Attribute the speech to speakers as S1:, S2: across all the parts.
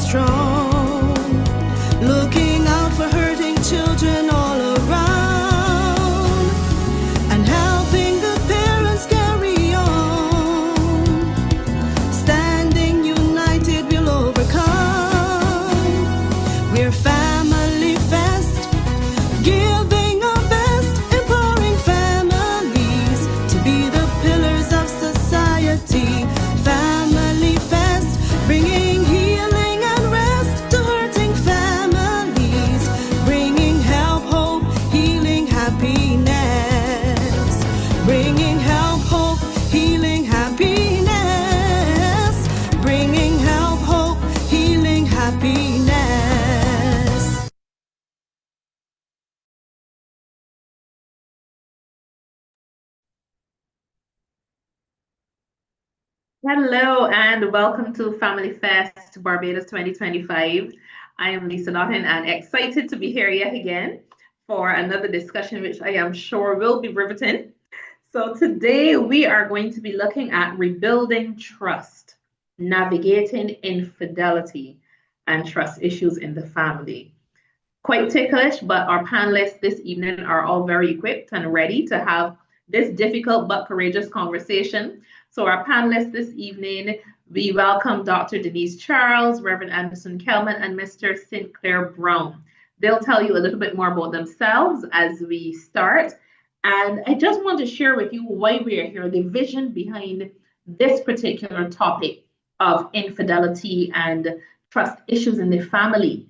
S1: strong, looking out for hurting children all around, and helping the parents carry on. Standing united, we'll overcome. We're Family Fest, giving our best, empowering families to be the pillars of society. Family Fest, bringing healing and rest to hurting families, bringing help, hope, healing, happiness, bringing help, hope, healing, happiness, bringing help, hope, healing, happiness.
S2: Hello and welcome to Family Fest Barbados 2025. I am Lisa Naughton and excited to be here yet again for another discussion, which I am sure will be riveting. So today we are going to be looking at rebuilding trust, navigating infidelity, and trust issues in the family. Quite ticklish, but our panelists this evening are all very equipped and ready to have this difficult but courageous conversation. So our panelists this evening, we welcome Dr. Denise Charles, Reverend Anderson Kelman, and Mr. Sinclair Brown. They'll tell you a little bit more about themselves as we start. And I just want to share with you why we are here, the vision behind this particular topic of infidelity and trust issues in the family.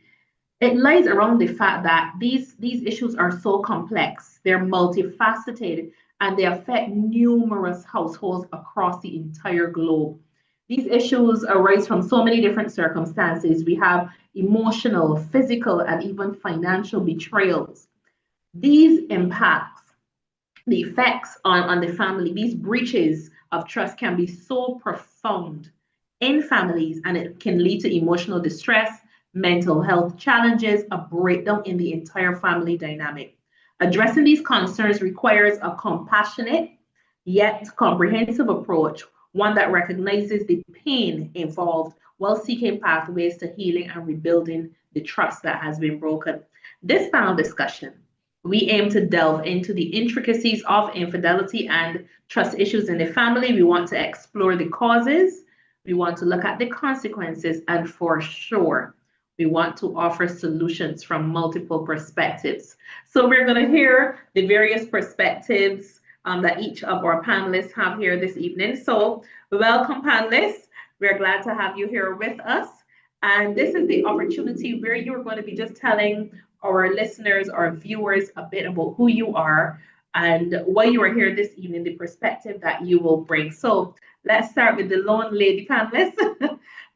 S2: It lies around the fact that these issues are so complex, they're multifaceted, and they affect numerous households across the entire globe. These issues arise from so many different circumstances. We have emotional, physical, and even financial betrayals. These impacts, the effects on the family, these breaches of trust can be so profound in families, and it can lead to emotional distress, mental health challenges, a breakdown in the entire family dynamic. Addressing these concerns requires a compassionate yet comprehensive approach, one that recognizes the pain involved while seeking pathways to healing and rebuilding the trust that has been broken. This panel discussion, we aim to delve into the intricacies of infidelity and trust issues in the family. We want to explore the causes, we want to look at the consequences, and for sure, we want to offer solutions from multiple perspectives. So we're going to hear the various perspectives that each of our panelists have here this evening. So welcome, panelists. We're glad to have you here with us. And this is the opportunity where you're going to be just telling our listeners, our viewers, a bit about who you are and why you are here this evening, the perspective that you will bring. So let's start with the lone lady panelist.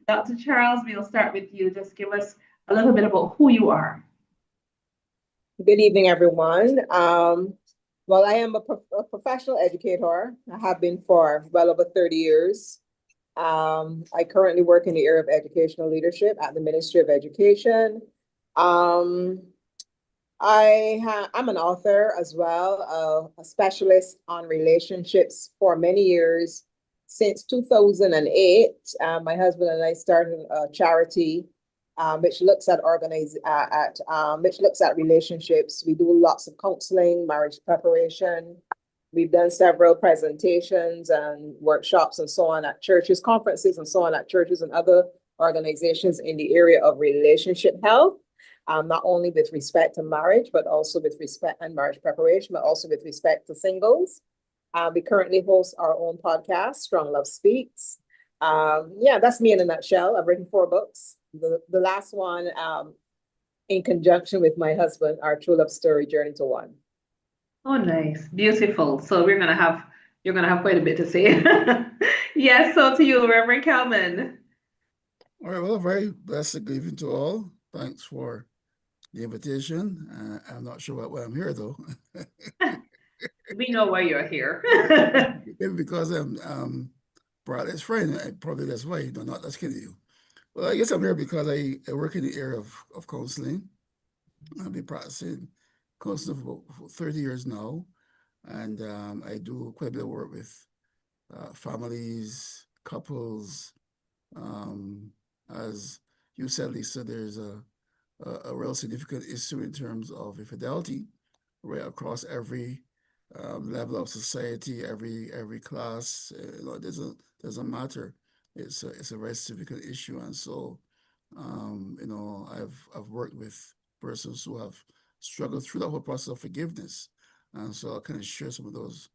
S2: Dr. Charles, we'll start with you. Just give us a little bit about who you are.
S3: Good evening, everyone. Well, I am a professional educator. I have been for well over 30 years. I currently work in the area of educational leadership at the Ministry of Education. I'm an author as well, a specialist on relationships for many years. Since 2008, my husband and I started a charity which looks at relationships. We do lots of counseling, marriage preparation. We've done several presentations and workshops and so on at churches, conferences and so on at churches and other organizations in the area of relationship health, not only with respect to marriage, but also with respect and marriage preparation, but also with respect to singles. We currently host our own podcast, Strong Love Speaks. Yeah, that's me in a nutshell. I've written 4 books. The last one in conjunction with my husband, our true love story, Journey to One.
S2: Oh, nice. Beautiful. So you're gonna have quite a bit to say. Yes, so to you, Reverend Kelman.
S4: All right, well, very blessed good evening to all. Thanks for the invitation. I'm not sure why I'm here, though.
S2: We know why you're here.
S4: Maybe because I'm Bradley's friend. Probably that's why. No, not that's kidding you. Well, I guess I'm here because I work in the area of counseling. I've been practicing counseling for 30 years now. And I do quite a bit of work with families, couples, as you said, Lisa, there's a real significant issue in terms of infidelity right across every level of society, every class. It doesn't matter. It's a very significant issue, and so I've worked with persons who have struggled through the whole process of forgiveness, and so I can share some of those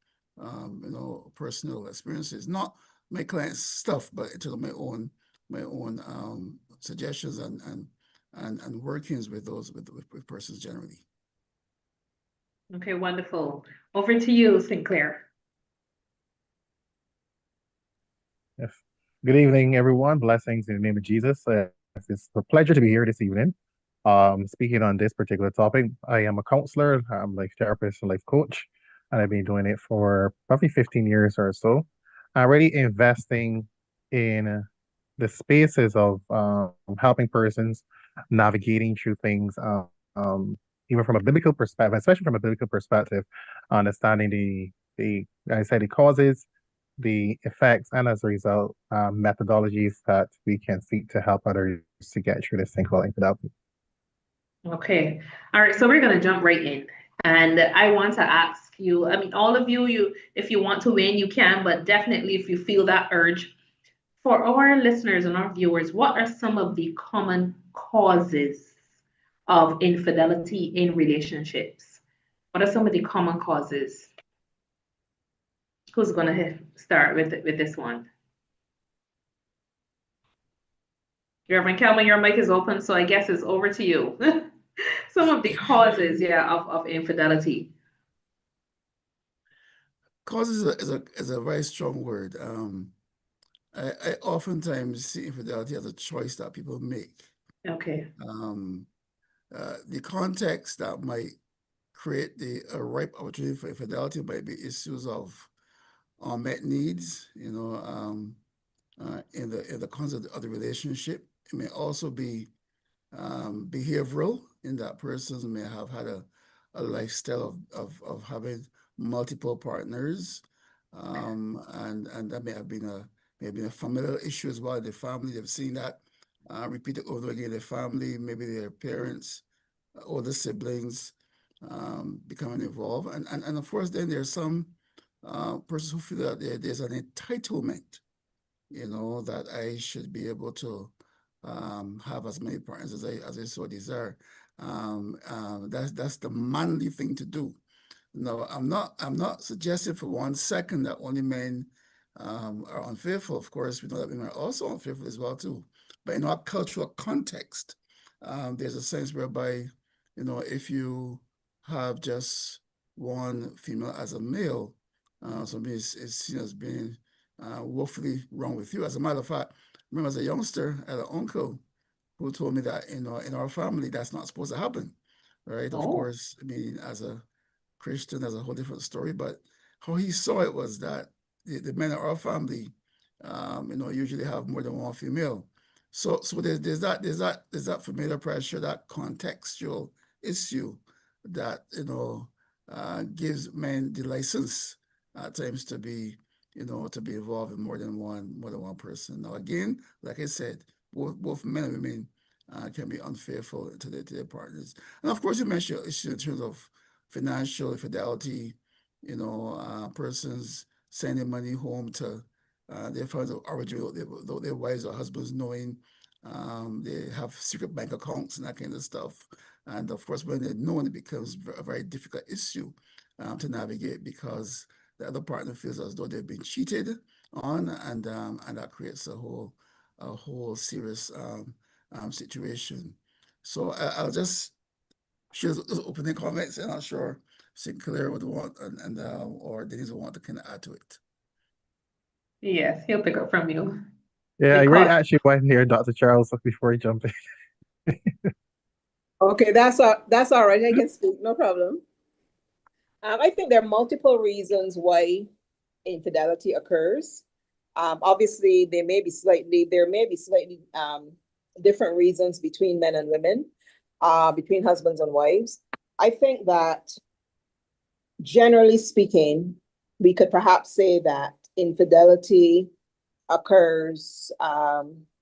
S4: personal experiences, not my clients' stuff, but in terms of my own suggestions and workings with those with persons generally.
S2: Okay, wonderful. Over to you, Sinclair.
S5: Yes. Good evening, everyone. Blessings in the name of Jesus. It's a pleasure to be here this evening. Speaking on this particular topic, I am a counselor, I'm life therapist, and life coach, and I've been doing it for probably 15 years or so. I'm really investing in the spaces of helping persons navigating through things, even from a biblical perspective, especially from a biblical perspective, understanding the causes, the effects, and as a result, methodologies that we can seek to help others to get through this thing called infidelity.
S2: Okay. All right. So we're going to jump right in. And I want to ask you, I mean, all of you, if you want to win, you can, but definitely if you feel that urge, for our listeners and our viewers, what are some of the common causes of infidelity in relationships? What are some of the common causes? Who's going to start with this one? Reverend Kelman, your mic is open, so I guess it's over to you. Some of the causes, of infidelity.
S4: Causes is a very strong word. I oftentimes see infidelity as a choice that people make.
S2: Okay.
S4: The context that might create a ripe opportunity for infidelity might be issues of unmet needs, in the concept of the relationship. It may also be behavioral, in that persons may have had a lifestyle of having multiple partners, and that may have been a familial issue as well. The family, they've seen that repeated over again. The family, maybe their parents, older siblings, becoming involved, and of course, then there's some persons who feel that there's an entitlement, that I should be able to have as many partners as I so desire. That's the manly thing to do. No, I'm not suggesting for 1 second that only men are unfaithful. Of course, we know that women are also unfaithful as well too. But in our cultural context, there's a sense whereby, if you have just one female as a male, something is seen as being woefully wrong with you. As a matter of fact, I remember as a youngster, I had an uncle who told me that in our family, that's not supposed to happen, right? Of course, I mean, as a Christian, that's a whole different story, but how he saw it was that the men in our family, usually have more than one female. So there's that familiar pressure, that contextual issue that, gives men the license at times to be involved in more than one person. Now, again, like I said, both men and women can be unfaithful to their partners. And of course, you mentioned issue in terms of financial infidelity, persons sending money home to their friends of origin, their wives or husbands knowing. They have secret bank accounts and that kind of stuff. And of course, when they're known, it becomes a very difficult issue to navigate, because the other partner feels as though they've been cheated on, and that creates a whole serious situation. So I'll just share those opening comments, and I'm sure Sinclair would want or Denise would want to kind of add to it.
S2: Yes, he'll pick up from you.
S5: Yeah, I really actually want to hear Dr. Charles before you jump in.
S3: Okay, that's all right. I can speak, no problem. I think there are multiple reasons why infidelity occurs. Obviously, there may be slightly different reasons between men and women, between husbands and wives. I think that, generally speaking, we could perhaps say that infidelity occurs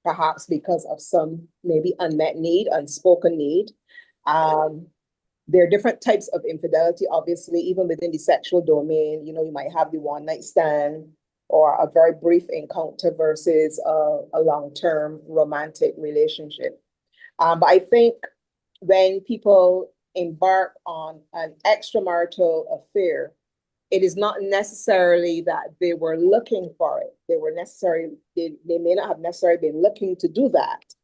S3: perhaps because of some maybe unmet need, unspoken need. There are different types of infidelity, obviously, even within the sexual domain. You might have the one night stand or a very brief encounter versus a long-term romantic relationship. But I think when people embark on an extramarital affair, it is not necessarily that they were looking for it. They may not have necessarily been looking to do that.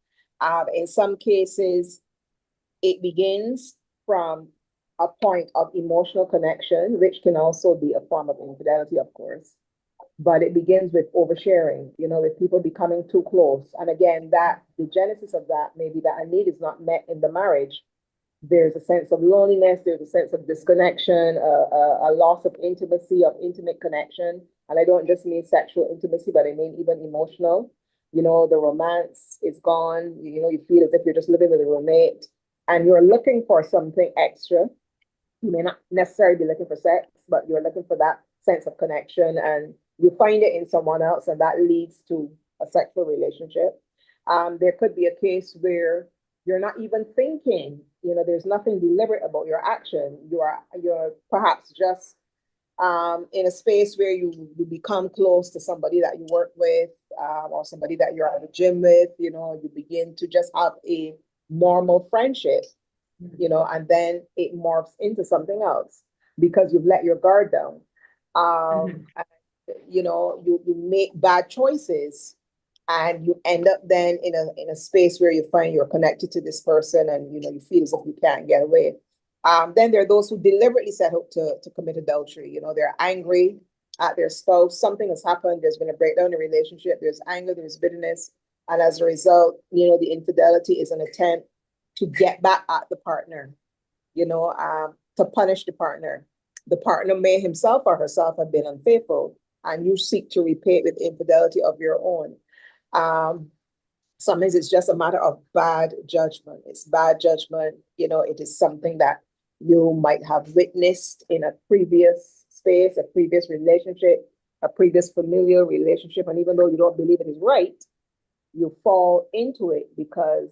S3: In some cases, it begins from a point of emotional connection, which can also be a form of infidelity, of course. But it begins with oversharing, with people becoming too close. And again, the genesis of that may be that a need is not met in the marriage. There's a sense of loneliness, there's a sense of disconnection, a loss of intimacy, of intimate connection. And I don't just mean sexual intimacy, but I mean even emotional. The romance is gone. You feel as if you're just living with a roommate and you're looking for something extra. You may not necessarily be looking for sex, but you're looking for that sense of connection, and you find it in someone else, and that leads to a sexual relationship. There could be a case where you're not even thinking, there's nothing deliberate about your action. You're perhaps just in a space where you become close to somebody that you work with, or somebody that you're at the gym with. You begin to just have a normal friendship, and then it morphs into something else because you've let your guard down. And, you make bad choices, and you end up then in a space where you find you're connected to this person, and you feel as if you can't get away. Then there are those who deliberately set out to commit adultery. They're angry at their spouse. Something has happened. There's been a breakdown in the relationship. There's anger. There's bitterness. And as a result, the infidelity is an attempt to get back at the partner, to punish the partner. The partner may himself or herself have been unfaithful, and you seek to repay it with infidelity of your own. Sometimes it's just a matter of bad judgment. It's bad judgment. It is something that you might have witnessed in a previous space, a previous relationship, a previous familial relationship. And even though you don't believe it is right, you fall into it because,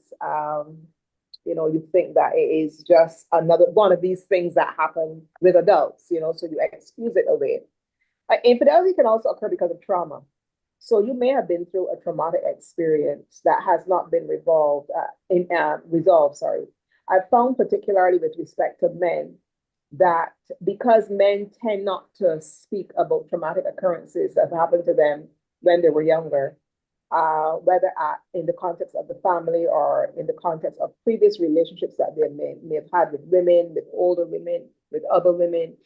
S3: you think that it is just another one of these things that happen with adults, so you excuse it away. Infidelity can also occur because of trauma. So you may have been through a traumatic experience that has not been resolved. I've found, particularly with respect to men, that because men tend not to speak about traumatic occurrences that happened to them when they were younger, whether in the context of the family or in the context of previous relationships that they may have had with women, with older women, with other women,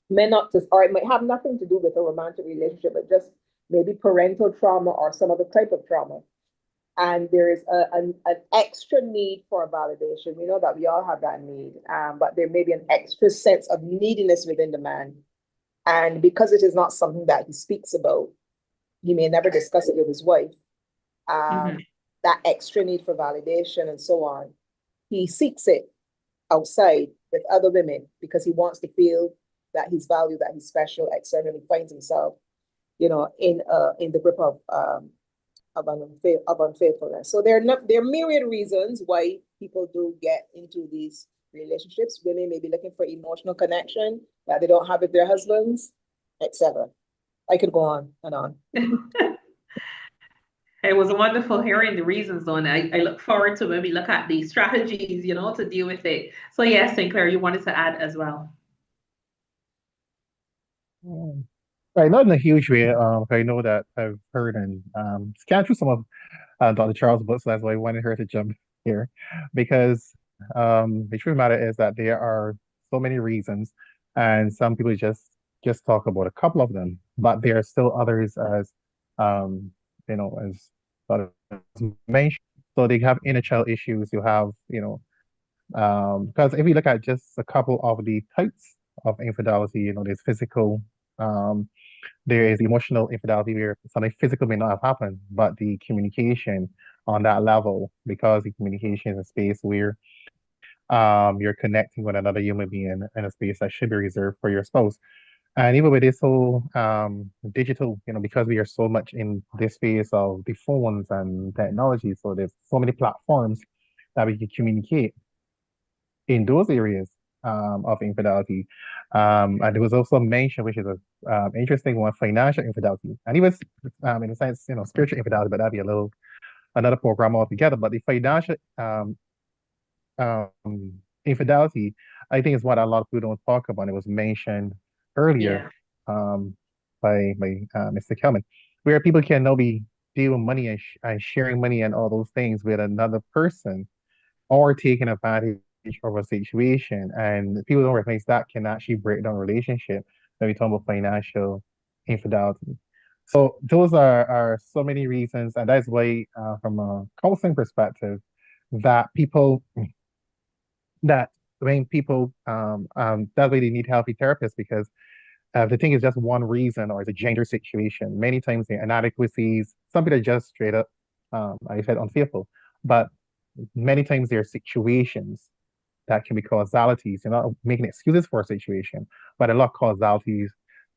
S3: may not just, or it might have nothing to do with a romantic relationship, but just maybe parental trauma or some other type of trauma. And there is an extra need for validation. We know that we all have that need, but there may be an extra sense of neediness within the man. And because it is not something that he speaks about, he may never discuss it with his wife. That extra need for validation and so on, he seeks it outside with other women because he wants to feel that he's valued, that he's special, etc. And he finds himself, in the grip of unfaithfulness. So there are myriad reasons why people do get into these relationships. Women may be looking for emotional connection that they don't have with their husbands, etc. I could go on and on.
S2: It was wonderful hearing the reasons, though, and I look forward to maybe look at the strategies, to deal with it. So yes, Sinclair, you wanted to add as well.
S5: Right, not in a huge way. I know that I've heard and scanned through some of Dr. Charles' books. So that's why I wanted her to jump here, because the truth of the matter is that there are so many reasons, and some people just talk about a couple of them, but there are still others, as as Dr. mentioned. So they have inner child issues. You have, because if we look at just a couple of the types of infidelity, there's physical. There is emotional infidelity where something physical may not have happened, but the communication on that level, because the communication is a space where you're connecting with another human being in a space that should be reserved for your spouse. And even with this whole digital, because we are so much in this phase of the phones and technology, so there's so many platforms that we can communicate in those areas of infidelity. And there was also mentioned, which is a interesting one, financial infidelity. And it was, in a sense, spiritual infidelity, but that'd be another program altogether. But the financial infidelity, I think, is what a lot of people don't talk about. It was mentioned earlier
S2: Yeah.
S5: by Mr. Kelman, where people can now be dealing money and sharing money and all those things with another person or taking advantage of a situation. And people don't recognize that can actually break down a relationship when we talk about financial infidelity. So those are so many reasons, and that's why, from a counseling perspective, that people that when people that's why they need healthy therapists, because the thing is just one reason or it's a gender situation. Many times the inadequacies, some people are just straight up, like I said, unfaithful. But many times there are situations that can be causalities. You're not making excuses for a situation, but a lot of causalities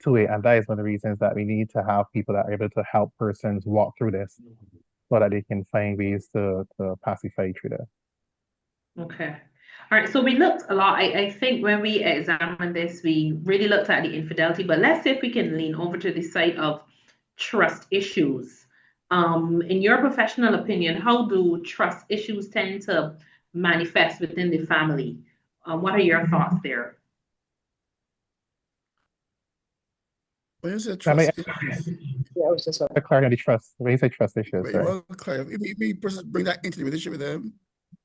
S5: to it. And that is one of the reasons that we need to have people that are able to help persons walk through this so that they can find ways to pacify through this.
S2: Okay. All right. So we looked a lot. I think when we examined this, we really looked at the infidelity, but let's see if we can lean over to the side of trust issues. In your professional opinion, how do trust issues tend to manifest within the family? What are your thoughts there?
S4: When you say
S5: I mean,
S4: trust issues,
S3: Yeah, I was just
S5: clarify on the trust. When you say trust issues,
S4: but you
S5: sorry.
S4: want to clarify, maybe bring that into the relationship with them.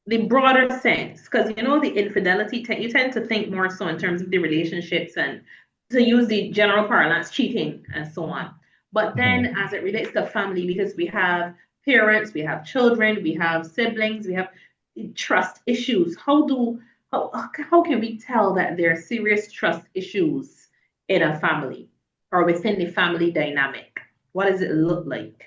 S2: The broader sense, because the infidelity, you tend to think more so in terms of the relationships and to use the general parlance, cheating and so on. But then as it relates to family, because we have parents, we have children, we have siblings, we have trust issues. How can we tell that there are serious trust issues in a family or within the family dynamic? What does it look like?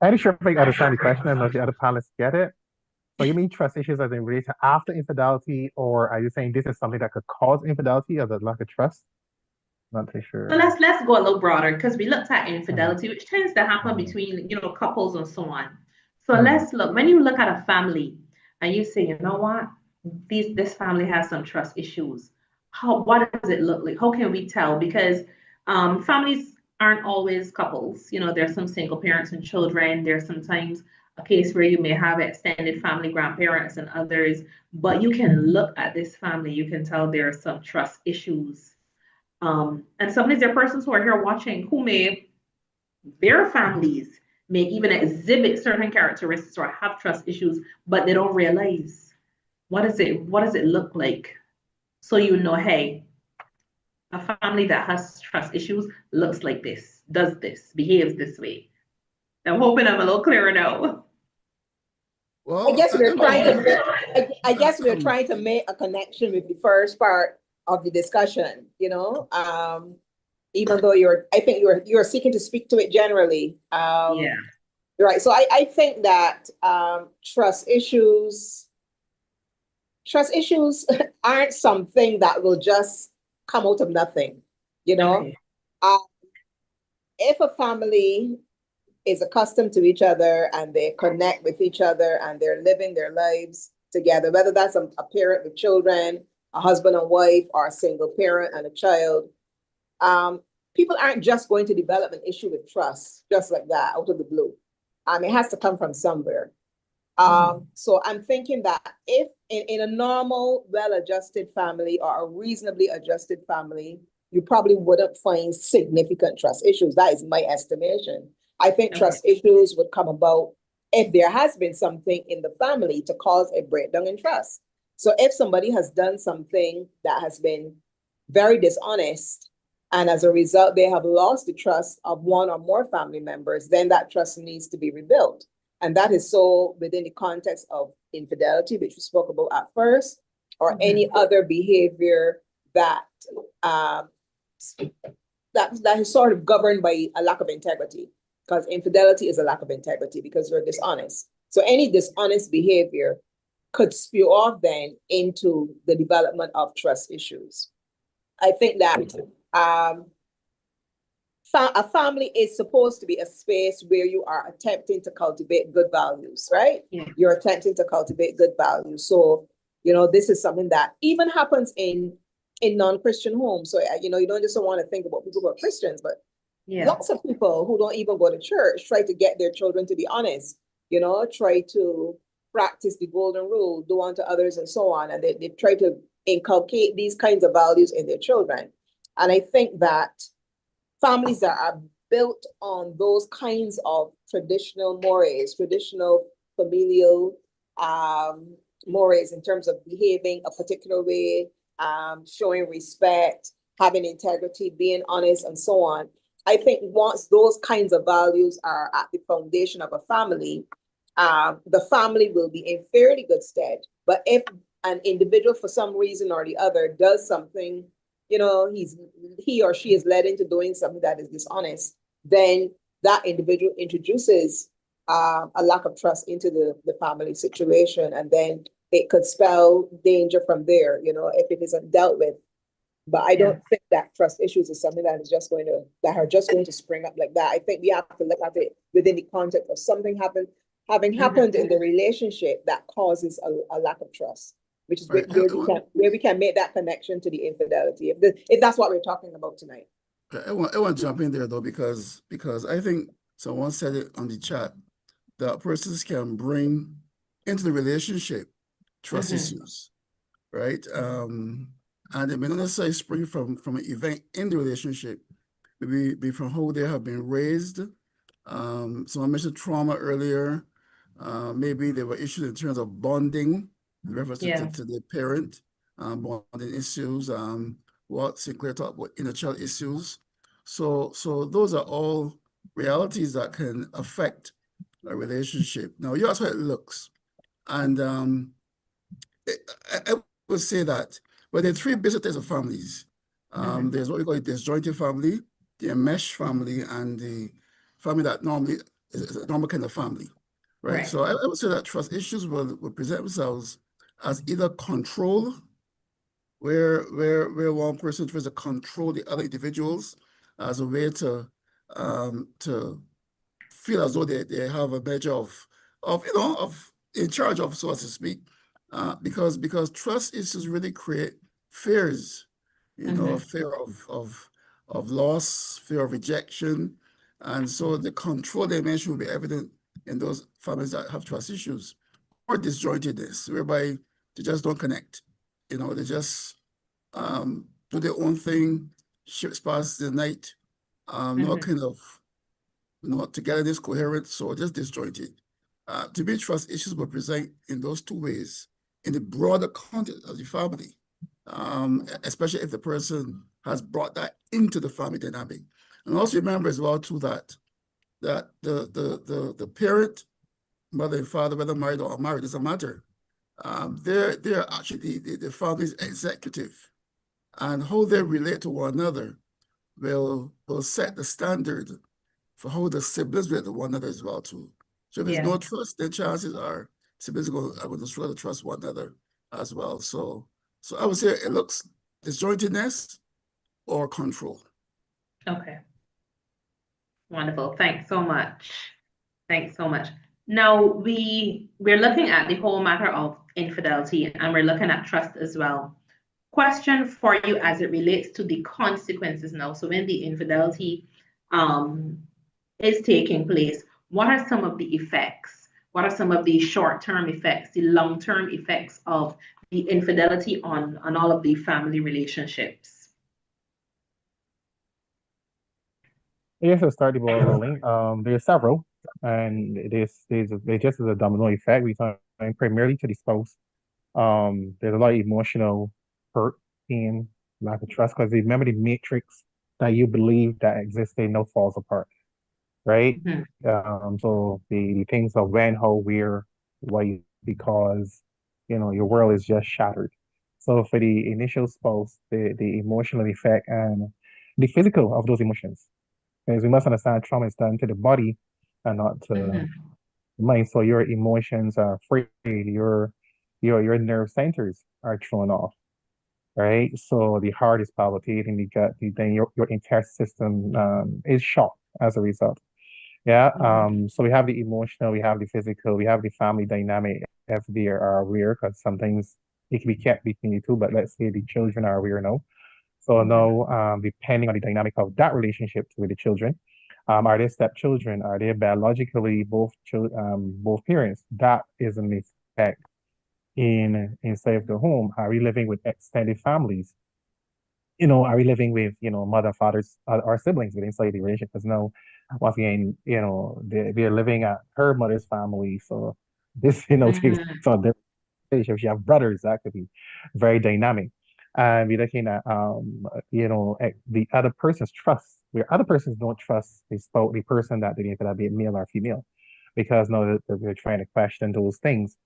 S5: I'm not sure if I understand the question. I'm not sure the other panelists get it. So you mean trust issues as in relate to after infidelity, or are you saying this is something that could cause infidelity as a lack of trust? Not too
S2: So
S5: sure.
S2: let's go a little broader because we looked at
S5: Mhm.
S2: infidelity, which tends to happen between couples and so on. So
S5: Mhm.
S2: let's look when you look at a family and you say, you know what, this family has some trust issues. What does it look like? How can we tell? Because families aren't always couples. There's some single parents and children. There's sometimes a case where you may have extended family, grandparents, and others. But you can look at this family, you can tell there are some trust issues and sometimes there are persons who are here watching who their families may even exhibit certain characteristics or have trust issues, but they don't realize what does it look like? So hey, a family that has trust issues looks like this, does this, behaves this way. I'm hoping I'm a little clearer now.
S3: I
S4: Well,
S3: guess we're trying to make, I guess we're
S4: um,
S3: trying to make a connection with the first part of the discussion, even though I think you're seeking to speak to it generally.
S2: Yeah.
S3: Right. So I think that trust issues aren't something that will just come out of nothing, you know.
S2: Okay.
S3: Uh, if a family is accustomed to each other and they connect with each other and they're living their lives together, whether that's a parent with children, a husband and wife, or a single parent and a child, people aren't just going to develop an issue with trust just like that out of the blue. It has to come from somewhere. So I'm thinking that if in a normal, well-adjusted family or a reasonably adjusted family, you probably wouldn't find significant trust issues. That is my estimation. I think
S2: Okay.
S3: trust issues would come about if there has been something in the family to cause a breakdown in trust. So if somebody has done something that has been very dishonest, and as a result, they have lost the trust of one or more family members, then that trust needs to be rebuilt. And that is so within the context of infidelity, which we spoke about at first, or any other behavior that that is sort of governed by a lack of integrity, because infidelity is a lack of integrity because you're dishonest. So any dishonest behavior could spew off then into the development of trust issues. I think that a family is supposed to be a space where you are attempting to cultivate good values, right?
S2: Yeah.
S3: You're attempting to cultivate good values. So, this is something that even happens in non-Christian homes. So, you don't just want to think about people who are Christians, but lots of people who don't even go to church try to get their children to be honest, try to practice the golden rule, do unto others and so on. And they try to inculcate these kinds of values in their children. And I think that families that are built on those kinds of traditional mores, traditional familial mores in terms of behaving a particular way, showing respect, having integrity, being honest, and so on. I think once those kinds of values are at the foundation of a family, the family will be in fairly good stead. But if an individual, for some reason or the other, does something, he or she is led into doing something that is dishonest, then that individual introduces a lack of trust into the family situation, and then it could spell danger from there, if it isn't dealt with. But I don't think that trust issues is something that are just going to spring up like that. I think we have to look at it within the context of something having happened in the relationship that causes a lack of trust, which is
S4: Right.
S3: where we can make that connection to the infidelity, if that's what we're talking about tonight.
S4: I want to jump in there though, because I think someone said it on the chat that persons can bring into the relationship trust issues, right? And it may not necessarily spring from an event in the relationship, maybe be from how they have been raised. Someone mentioned trauma earlier. Maybe there were issues in terms of bonding, in reference to the parent, bonding issues. What Sinclair talked about, inner child issues. So those are all realities that can affect a relationship. Now, you asked how it looks, and I would say that, well, there are three basic types of families. There's what we call a disjointed family, the enmeshed family, and the family that normally is a normal kind of family, right? So I would say that trust issues will present themselves as either control, where one person tries to control the other individuals as a way to feel as though they have a measure of in charge of, so to speak, because trust issues really create fears, fear of loss, fear of rejection, and so the control dimension will be evident in those families that have trust issues or disjointedness, whereby they just don't connect. They just do their own thing, ships past the night, no kind of togetherness, coherent, so just disjointed. To me, trust issues will present in those two ways, in the broader context of the family, especially if the person has brought that into the family dynamic. And also remember as well too that the parent, mother and father, whether married or unmarried, doesn't matter. They're actually the family's executive, and how they relate to one another will set the standard for how the siblings relate to one another as well too. So if there's no trust, then chances are siblings are going to struggle to trust one another as well. So I would say it looks disjointedness or control.
S2: Okay. Wonderful. Thanks so much. Thanks so much. Now we're looking at the whole matter of infidelity, and we're looking at trust as well. Question for you as it relates to the consequences now. So when the infidelity is taking place, what are some of the effects? What are some of the short-term effects, the long-term effects of the infidelity on all of the family relationships?
S5: Yes, to start the ball rolling. There's several, and they just as a domino effect. We talk primarily to the spouse. There's a lot of emotional hurt, pain, lack of trust, because remember the matrix that you believe that exists, they know falls apart, right? So the things of when, how, where, why, because your world is just shattered. So for the initial spouse, the emotional effect and the physical of those emotions. Because we must understand trauma is done to the body and not to the mind. So your emotions are afraid, you're your nerve centers are thrown off, right? So the heart is palpitating, then your entire system is shocked as a result. Yeah. So we have the emotional, we have the physical, we have the family dynamic if they are aware, because sometimes it can be kept between the two, but let's say the children are aware now. So now, depending on the dynamic of that relationship with the children, are they stepchildren? Are they biologically both parents? That is an effect inside of the home. Are we living with extended families? Are we living with, mother, fathers, or siblings within inside the relationship? Because now, once again, they're living at her mother's family. So this, takes
S2: Mm.
S5: on different relationships. You have brothers, that could be very dynamic. And we're looking at, the other person's trust, where other persons don't trust the person that they could be a male or female, because now they're trying to question those things.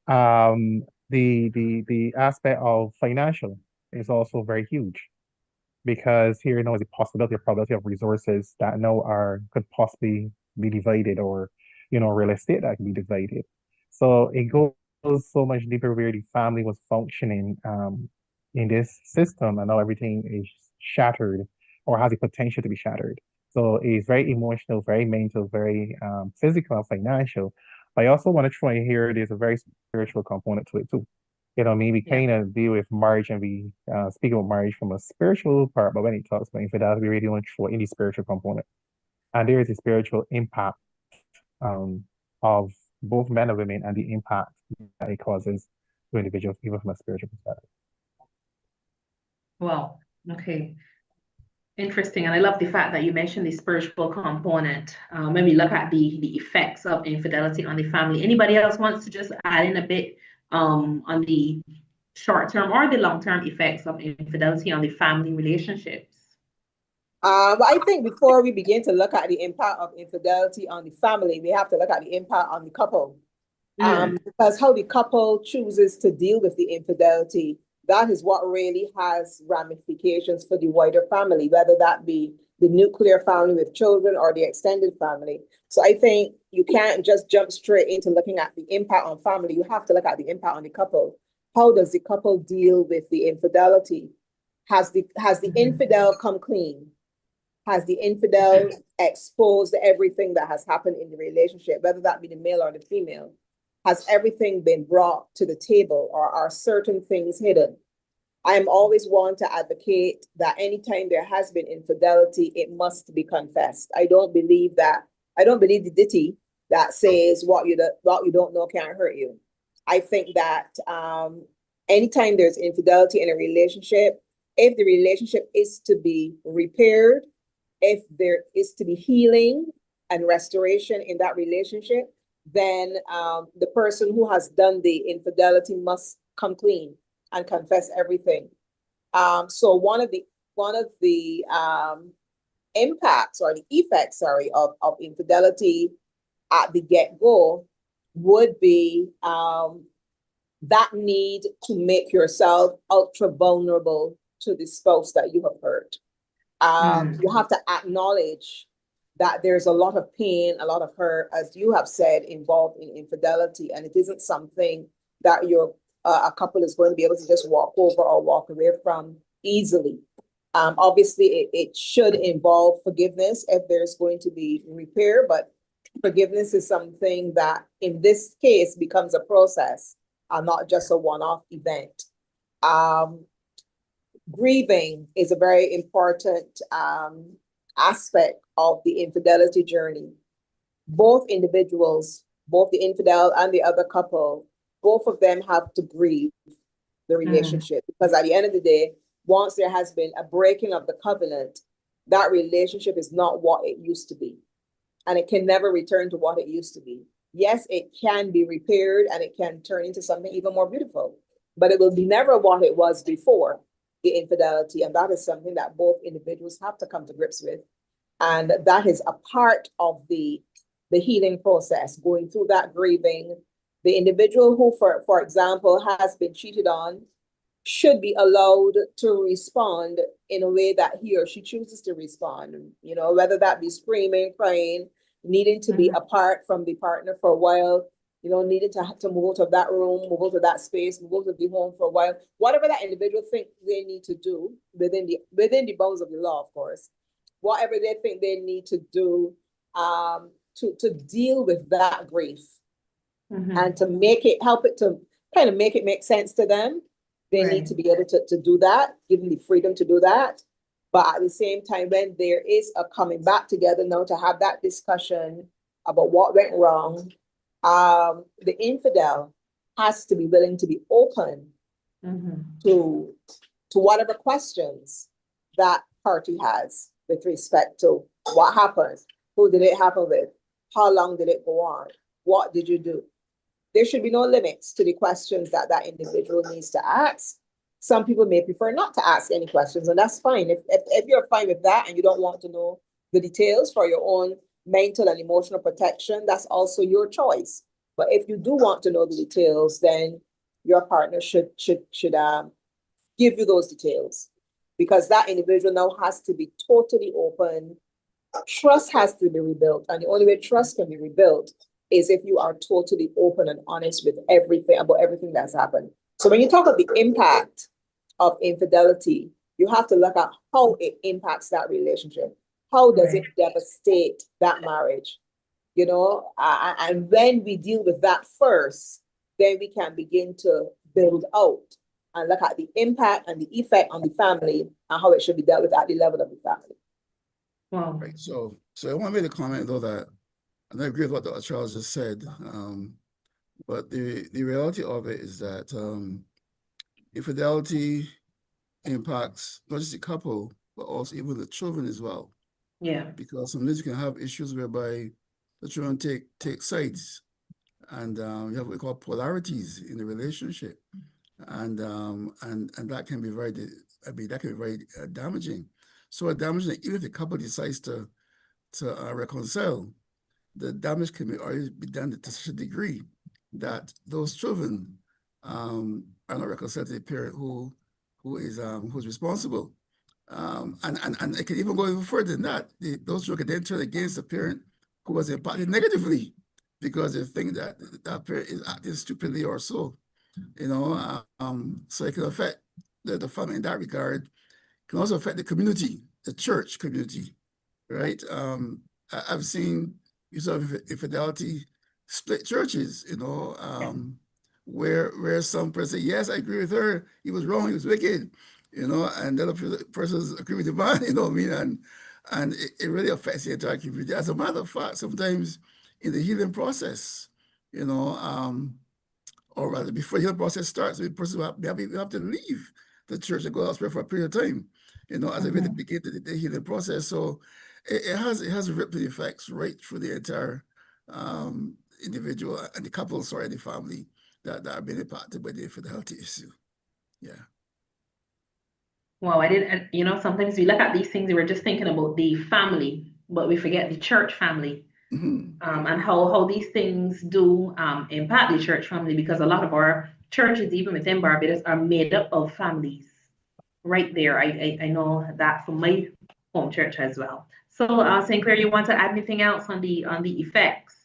S5: The aspect of financial is also very huge, because here now is the possibility or probability of resources that now are could possibly be divided, or real estate that can be divided. So it goes so much deeper, where the family was functioning in this system, and now everything is shattered, or has the potential to be shattered. So it's very emotional, very mental, very physical and financial. But I also want to try here, there's a very spiritual component to it too. We
S2: Yeah.
S5: kind of deal with marriage, and we speak about marriage from a spiritual part, but when it talks about infidelity, we really want to throw in the spiritual component. And there is a spiritual impact of both men and women, and the impact that it causes to individuals, even from a spiritual perspective.
S2: Well, okay. Interesting. And I love the fact that you mentioned the spiritual component when we look at the effects of infidelity on the family. Anybody else wants to just add in a bit on the short-term or the long-term effects of infidelity on the family relationships?
S3: But I think before we begin to look at the impact of infidelity on the family, we have to look at the impact on the couple. Because how the couple chooses to deal with the infidelity, that is what really has ramifications for the wider family, whether that be the nuclear family with children or the extended family. So I think you can't just jump straight into looking at the impact on family. You have to look at the impact on the couple. How does the couple deal with the infidelity? Has the infidel come clean? Has the infidel exposed everything that has happened in the relationship, whether that be the male or the female? Has everything been brought to the table, or are certain things hidden? I am always one to advocate that anytime there has been infidelity, it must be confessed. I don't believe the ditty that says what you don't know can't hurt you. I think that anytime there's infidelity in a relationship, if the relationship is to be repaired, if there is to be healing and restoration in that relationship, then the person who has done the infidelity must come clean and confess everything. So one of the impacts or the effects, sorry, of infidelity at the get-go would be that need to make yourself ultra vulnerable to the spouse that you have hurt. You have to acknowledge that there's a lot of pain, a lot of hurt, as you have said, involved in infidelity, and it isn't something that a couple is going to be able to just walk over or walk away from easily. Obviously, it should involve forgiveness if there's going to be repair, but forgiveness is something that, in this case, becomes a process and not just a one-off event. Grieving is a very important aspect of the infidelity journey. Both individuals, both the infidel and the other couple, both of them have to grieve the relationship, because at the end of the day, once there has been a breaking of the covenant, that relationship is not what it used to be, and it can never return to what it used to be. Yes, it can be repaired and it can turn into something even more beautiful, but it will be never what it was before the infidelity. And that is something that both individuals have to come to grips with. And that is a part of the healing process, going through that grieving. The individual who, for example, has been cheated on should be allowed to respond in a way that he or she chooses to respond, whether that be screaming, crying, needing to be apart from the partner for a while. needed to move out of that room, move out of that space, move out of the home for a while, whatever that individual think they need to do within the bounds of the law, of course, whatever they think they need to do to deal with that grief and to help it to kind of make it make sense to them. They need to be able to do that, give them the freedom to do that. But at the same time, when there is a coming back together now to have that discussion about what went wrong, the infidel has to be willing to be open to whatever questions that party has with respect to what happened, who did it happen with, how long did it go on, what did you do? There should be no limits to the questions that individual needs to ask. Some people may prefer not to ask any questions, and that's fine. If you're fine with that and you don't want to know the details for your own mental and emotional protection, that's also your choice. But if you do want to know the details, then your partner should give you those details, because that individual now has to be totally open. Trust has to be rebuilt, and the only way trust can be rebuilt is if you are totally open and honest with everything that's happened. So when you talk about the impact of infidelity, you have to look at how it impacts that relationship. How does it devastate that marriage? And when we deal with that first, then we can begin to build out and look at the impact and the effect on the family and how it should be dealt with at the level of the family.
S2: Wow.
S4: Right. So I want to make a comment though that, and I agree with what Dr. Charles just said, but the reality of it is that infidelity impacts not just the couple, but also even the children as well.
S2: Yeah.
S4: Because sometimes you can have issues whereby the children take sides, and you have what we call polarities in the relationship, and that can be very damaging. So damaging, even if the couple decides to reconcile, the damage can already be done to such a degree that those children are not reconciled to the parent who's responsible. And it can even go even further than that. Those children can then turn against the parent who was impacted negatively because they think that that parent is acting stupidly or so. So it can affect the family in that regard. It can also affect the community, the church community, right? I've seen use of infidelity split churches, where some person say, yes, I agree with her, he was wrong, he was wicked, and the other persons agree with the man, you know what I mean? And it really affects the entire community. As a matter of fact, sometimes in the healing process, or rather before the healing process starts, the person will have to leave the church and go elsewhere for a period of time, as they really begin the healing process. So it has rippling effects right through the entire individual and the couple, the family that are being impacted by the infidelity issue. Yeah.
S2: Wow, I didn't, sometimes we look at these things, we're just thinking about the family, but we forget the church family. And how these things do impact the church family, because a lot of our churches, even within Barbados, are made up of families. Right there, I know that from my home church as well. So, St. Clair, you want to add anything else on the effects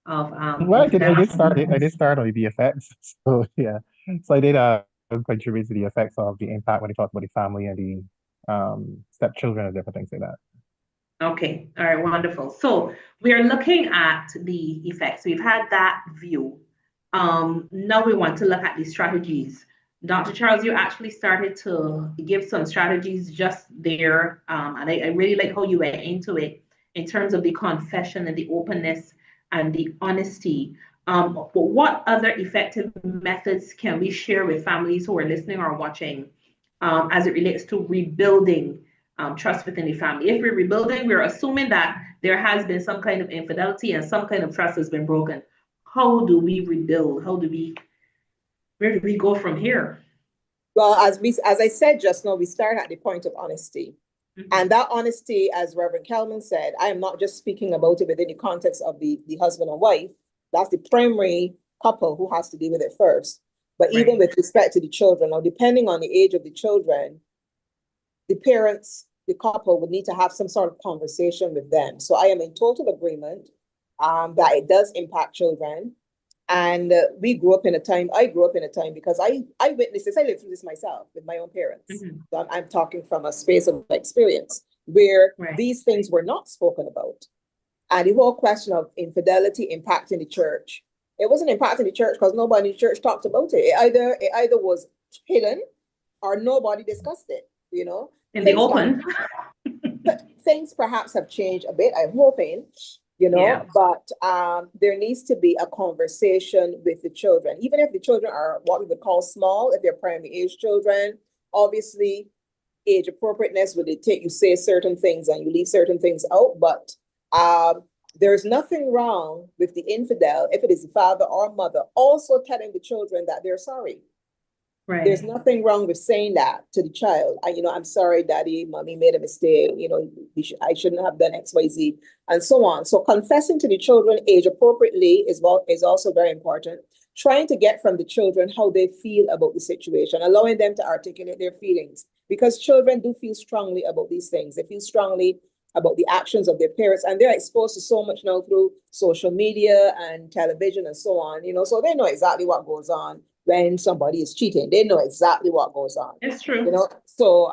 S2: of
S5: Well, I did start on the effects. So yeah, so I did contribute to the effects of the impact when you talk about the family and the stepchildren and different things like that.
S2: Okay, all right, wonderful. So we are looking at the effects. We've had that view. Now we want to look at the strategies. Dr. Charles, you actually started to give some strategies just there. And I really like how you went into it in terms of the confession and the openness and the honesty. But what other effective methods can we share with families who are listening or watching as it relates to rebuilding trust within the family? If we're rebuilding, we're assuming that there has been some kind of infidelity and some kind of trust has been broken. How do we rebuild? Where do we go from here?
S3: Well, as I said just now, we start at the point of honesty. And that honesty, as Reverend Kelman said, I am not just speaking about it within the context of the husband and wife. That's the primary couple who has to deal with it first. But even with respect to the children, or depending on the age of the children, the parents, the couple would need to have some sort of conversation with them. So I am in total agreement that it does impact children. And we grew up in a time, I grew up in a time because I witnessed this, I lived through this myself with my own parents.
S2: Mhm.
S3: So I'm talking from a space of experience where
S2: Right.
S3: these things were not spoken about. And the whole question of infidelity impacting the church, it wasn't impacting the church because nobody in the church talked about it. It either was hidden or nobody discussed it, you know.
S2: In the
S3: Things
S2: open.
S3: things perhaps have changed a bit, I'm hoping, you know,
S2: Yeah.
S3: but there needs to be a conversation with the children, even if the children are what we would call small, if they're primary age children. Obviously, age appropriateness would dictate you say certain things and you leave certain things out, but there's nothing wrong with the infidel, if it is the father or mother, also telling the children that they're sorry. There's
S2: Right.
S3: nothing wrong with saying that to the child. I'm sorry, daddy, mommy made a mistake. I shouldn't have done X, Y, Z, and so on. So confessing to the children age appropriately is also very important. Trying to get from the children how they feel about the situation, allowing them to articulate their feelings, because children do feel strongly about these things. They feel strongly about the actions of their parents, and they're exposed to so much now through social media and television and so on. So they know exactly what goes on when somebody is cheating. They know exactly what goes on.
S2: It's true.
S3: So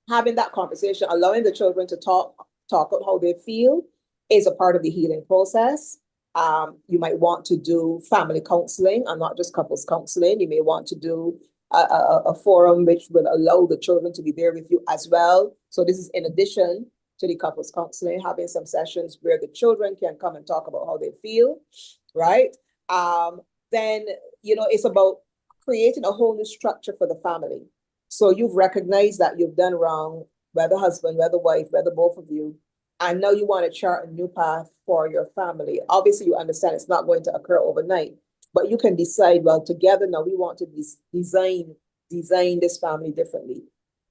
S3: having that conversation, allowing the children to talk out how they feel is a part of the healing process. You might want to do family counseling and not just couples counseling. You may want to do a forum which will allow the children to be there with you as well. So this is in addition to the couples counseling, having some sessions where the children can come and talk about how they feel, right? Then, it's about creating a whole new structure for the family. So you've recognized that you've done wrong, whether husband, whether wife, whether both of you, and now you want to chart a new path for your family. Obviously, you understand it's not going to occur overnight, but you can decide, well, together now we want to design this family differently.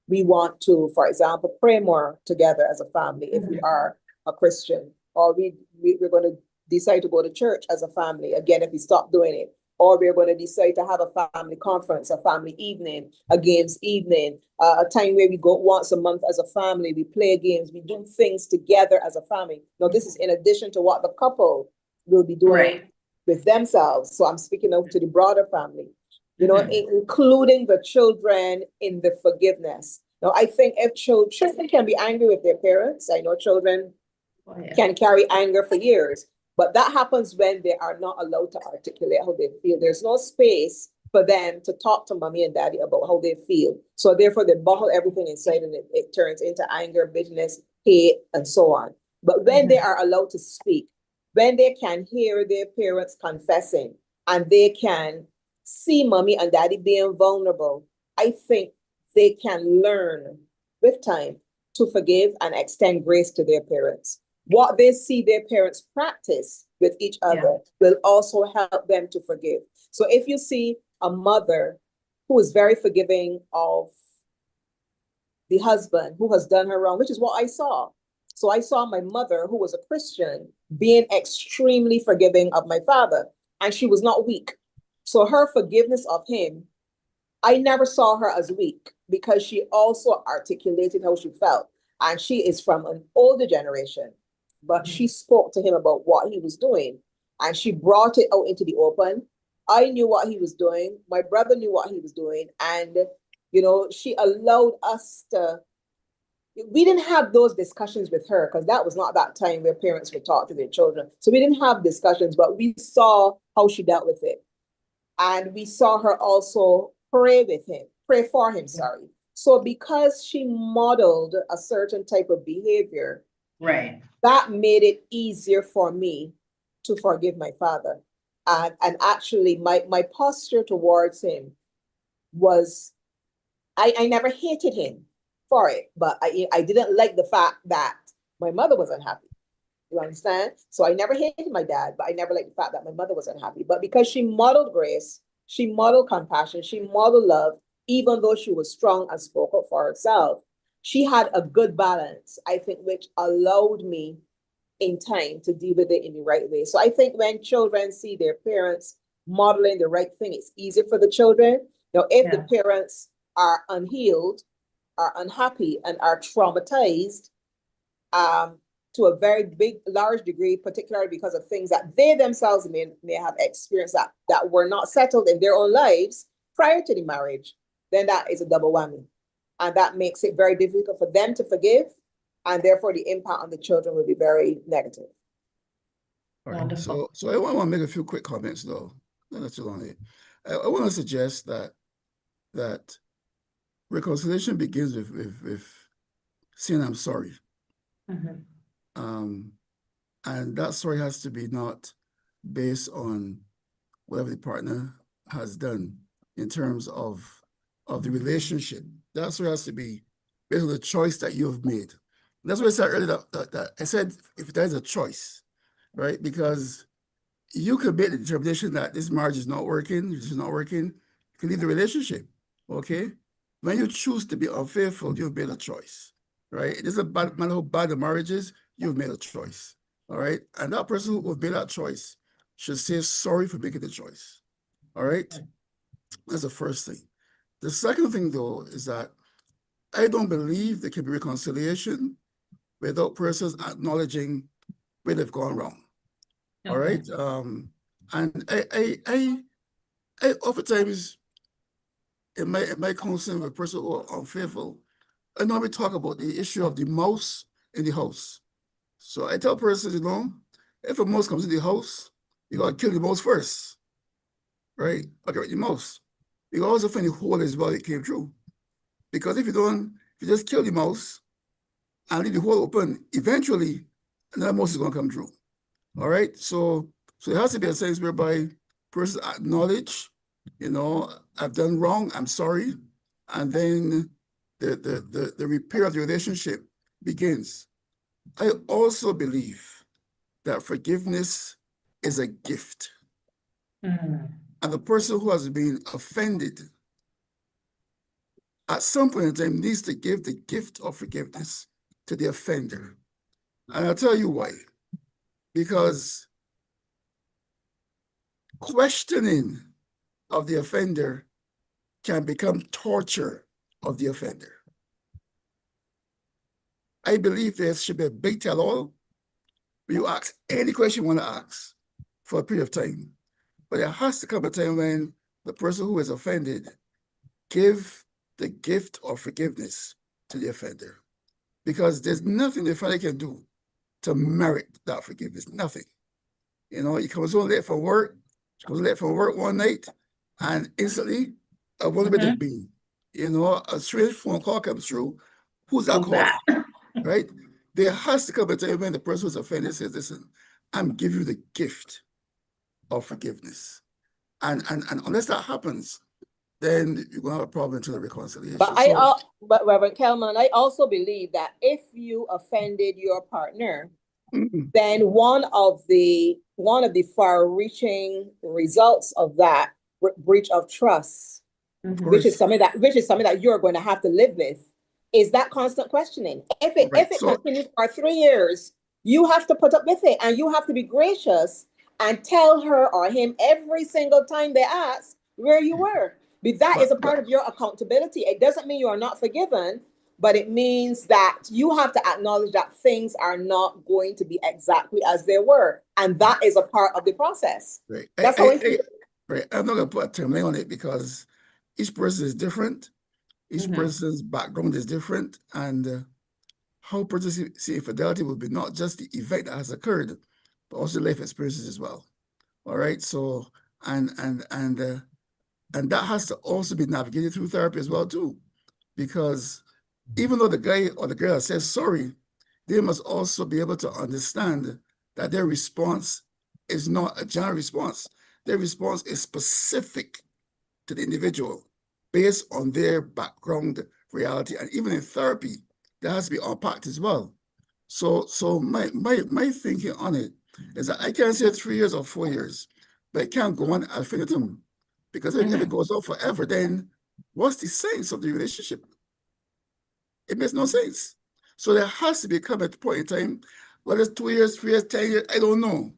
S3: We want to, for example, pray more together as a family if we are a Christian, or we're going to decide to go to church as a family again if we stop doing it, or we're going to decide to have a family conference, a family evening, a games evening, a time where we go once a month as a family, we play games, we do things together as a family. Now, this is in addition to what the couple will be doing
S2: Right.
S3: with themselves. So I'm speaking out to the broader family, including the children in the forgiveness. Now, I think if children can be angry with their parents, I know children
S2: Oh, yeah.
S3: can carry anger for years, but that happens when they are not allowed to articulate how they feel. There's no space for them to talk to mommy and daddy about how they feel. So therefore they bottle everything inside and it turns into anger, bitterness, hate, and so on. But when they are allowed to speak, when they can hear their parents confessing and they can see mommy and daddy being vulnerable, I think they can learn with time to forgive and extend grace to their parents. What they see their parents practice with each other will also help them to forgive. So if you see a mother who is very forgiving of the husband who has done her wrong, which is what I saw. So I saw my mother, who was a Christian, being extremely forgiving of my father, and she was not weak. So her forgiveness of him, I never saw her as weak because she also articulated how she felt. And she is from an older generation, but she spoke to him about what he was doing and she brought it out into the open. I knew what he was doing. My brother knew what he was doing. And, she allowed us to, we didn't have those discussions with her because that was not that time where parents would talk to their children. So we didn't have discussions, but we saw how she dealt with it. And we saw her also pray for him, sorry. So because she modeled a certain type of behavior,
S2: Right.
S3: that made it easier for me to forgive my father. And actually my posture towards him was, I never hated him for it, but I didn't like the fact that my mother was unhappy. You understand? So I never hated my dad, but I never liked the fact that my mother was unhappy. But because she modeled grace, she modeled compassion, she modeled love, even though she was strong and spoke up for herself, she had a good balance, I think, which allowed me in time to deal with it in the right way. So I think when children see their parents modeling the right thing, it's easier for the children. Now, if the parents are unhealed, are unhappy, and are traumatized, to a very large degree, particularly because of things that they themselves may have experienced that were not settled in their own lives prior to the marriage, then that is a double whammy. And that makes it very difficult for them to forgive, and therefore the impact on the children will be very negative.
S4: All right.
S2: Wonderful.
S4: So I want to make a few quick comments though. Not too long. I want to suggest that reconciliation begins with saying I'm sorry.
S2: Mhm.
S4: And that sorry has to be not based on whatever the partner has done in terms of the relationship. That sorry has to be based on the choice that you have made. That's what I said earlier, that I said if there is a choice, right? Because you could make the determination that this marriage is not working, it is not working, you can leave the relationship, okay? When you choose to be unfaithful, you've made a choice, right? It doesn't matter how bad the marriage is, you've made a choice, all right? And that person who made that choice should say sorry for making the choice, all right? That's the first thing. The second thing, though, is that I don't believe there can be reconciliation without persons acknowledging where they've gone wrong. All right. And I oftentimes in my counseling with persons who are unfaithful, I normally talk about the issue of the mouse in the house. So I tell persons, if a mouse comes in the house, you gotta kill the mouse first, right? Or get rid of the mouse. You also find the hole as well it came through. Because if you just kill the mouse and leave the hole open, eventually another mouse is gonna come through. All right, so it has to be a sense whereby persons acknowledge, I've done wrong, I'm sorry, and then the repair of the relationship begins. I also believe that forgiveness is a gift, and the person who has been offended at some point in time needs to give the gift of forgiveness to the offender. And I'll tell you why. Because questioning of the offender can become torture of the offender. I believe there should be a big tell-all where you ask any question you want to ask for a period of time. But there has to come a time when the person who is offended give the gift of forgiveness to the offender. Because there's nothing the offender can do to merit that forgiveness, nothing. He comes home late from work, one night, and instantly, I wonder where they've been. A strange phone call comes through. Who's that calling? Right? There has to come a time when the person who's offended says, listen, I'm giving you the gift of forgiveness. And unless that happens, then you're going to have a problem until the reconciliation.
S3: But Reverend Kelman, I also believe that if you offended your partner, then one of the far-reaching results of that breach of trust, which is something that you're going to have to live with, is that constant questioning. If it continues for 3 years, you have to put up with it, and you have to be gracious and tell her or him every single time they ask where you were. That is a part of your accountability. It doesn't mean you are not forgiven, but it means that you have to acknowledge that things are not going to be exactly as they were. And that is a part of the process.
S4: Right.
S3: That's how I feel.
S4: Right. I'm not going to put a term on it because each person is different. Each person's background is different. And how persons see infidelity will be not just the event that has occurred, but also life experiences as well. All right. So, and that has to also be navigated through therapy as well, too. Because even though the guy or the girl says sorry, they must also be able to understand that their response is not a general response. Their response is specific to the individual based on their background reality. And even in therapy, that has to be unpacked as well. So my thinking on it is that I can't say 3 years or 4 years, but it can't go on ad infinitum. Because if it goes on forever, then what's the sense of the relationship? It makes no sense. So there has to be come at a point in time, whether it's 2 years, 3 years, 10 years, I don't know,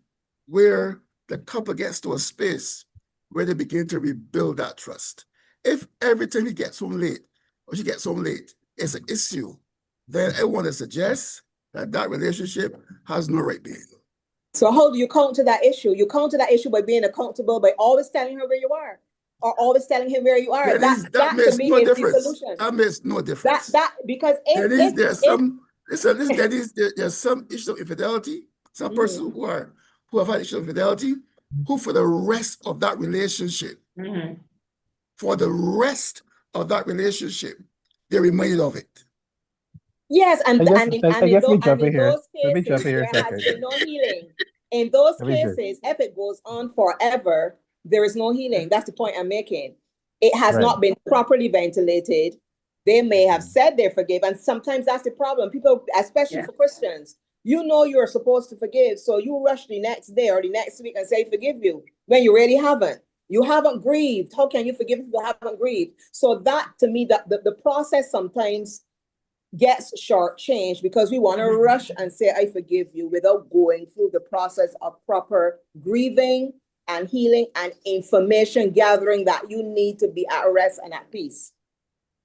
S4: where the couple gets to a space where they begin to rebuild that trust. If every time he gets home late or she gets home late, it's an issue, then I want to suggest that that relationship has no right being.
S3: So how do you counter that issue? You counter that issue by being accountable, by always telling her where you are, or always telling him where you are. That to
S4: Makes
S3: me
S4: no
S3: is the
S4: difference.
S3: solution.
S4: That makes no difference.
S3: Because if
S4: There's some listen, there's some issues of infidelity, some persons who have had issues of infidelity, who for the rest of that relationship, for the rest of that relationship, they're reminded of it.
S3: yes,
S5: I guess
S3: in
S5: jump in here.
S3: those
S5: Let me
S3: cases,
S5: jump in here a
S3: there has
S5: second.
S3: been no healing. In those
S5: Let me just
S3: cases, if it goes on forever, there is no healing. That's the point I'm making. It has
S5: right.
S3: not been properly ventilated. They may have said they forgive, and sometimes that's the problem. People, especially for Christians, you know you're supposed to forgive, so you rush the next day or the next week and say forgive you when you really haven't. You haven't grieved. How can you forgive if you haven't grieved? So that to me, that the process sometimes gets shortchanged because we want to rush and say, I forgive you without going through the process of proper grieving and healing and information gathering that you need to be at rest and at peace.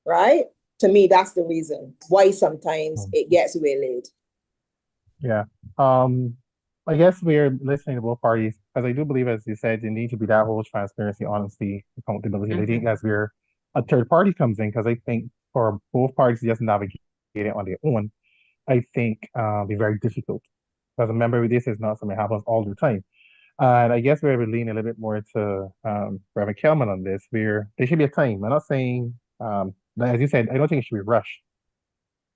S3: Right? To me, that's the reason why sometimes it gets waylaid.
S5: Yeah. I guess we're listening to both parties because I do believe, as you said, there need to be that whole transparency, honesty, accountability. And I think that's where a third party comes in because I think for both parties to just navigate it on their own, I think be very difficult. Because remember, this is not something that happens all the time. And I guess we're leaning a little bit more to Reverend Kelman on this, where there should be a time. I'm not saying, as you said, I don't think it should be rushed.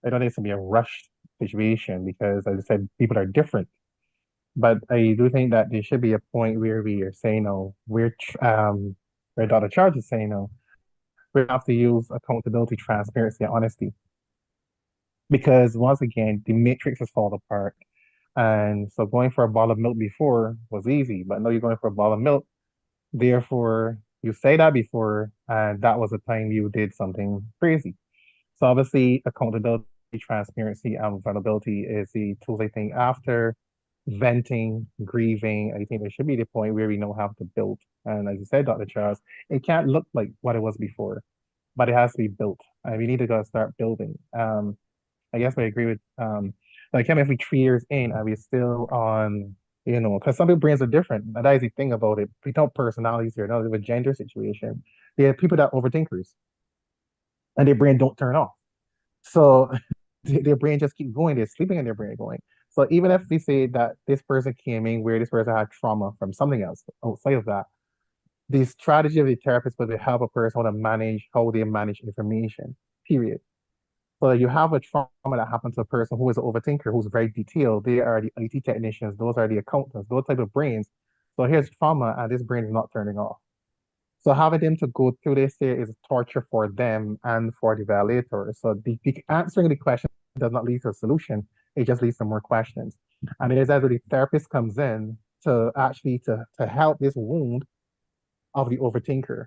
S5: I don't think it should be a rushed situation because, as I said, people are different. But I do think that there should be a point where we are saying, no, where Dr. Charge is saying, no, we have to use accountability, transparency, and honesty. Because once again, the matrix has fallen apart. And so going for a bottle of milk before was easy, but now you're going for a bottle of milk. Therefore, you say that before, and that was the time you did something crazy. So obviously, accountability, transparency, and vulnerability is the tools I think after venting, grieving. I think there should be the point where we know how to build. And as you said, Dr. Charles, it can't look like what it was before, but it has to be built. And we need to go start building. I guess I agree with like him if we 3 years in and we're still on, because some people's brains are different. And that is the thing about it. We don't personalities here, no, with gender situation. There are people that are overthinkers and their brain don't turn off. So their brain just keep going. They're sleeping in their brain going. So even if we say that this person came in where this person had trauma from something else outside of that, the strategy of the therapist was to help a person to manage how they manage information, period. So you have a trauma that happened to a person who is an overthinker, who's very detailed. They are the IT technicians, those are the accountants, those type of brains. So here's trauma, and this brain is not turning off. So having them to go through this here is torture for them and for the validator. So the answering the question does not lead to a solution. It just leads to more questions. And it is as the therapist comes in to actually to help this wound of the overthinker,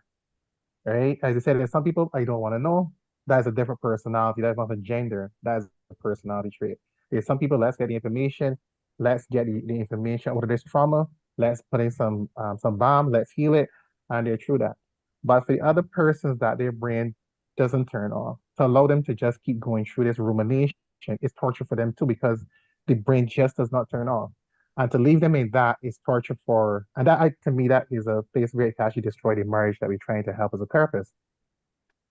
S5: right? As I said, there's some people I don't want to know. That's a different personality. That's not a gender. That's a personality trait. There's some people, let's get the information. Let's get the information out of this trauma. Let's put in some balm. Let's heal it. And they're through that. But for the other persons that their brain doesn't turn off, to allow them to just keep going through this rumination is torture for them too, because the brain just does not turn off. And to leave them in that is torture for, and to me, that is a place where it can actually destroy the marriage that we're trying to help as a therapist.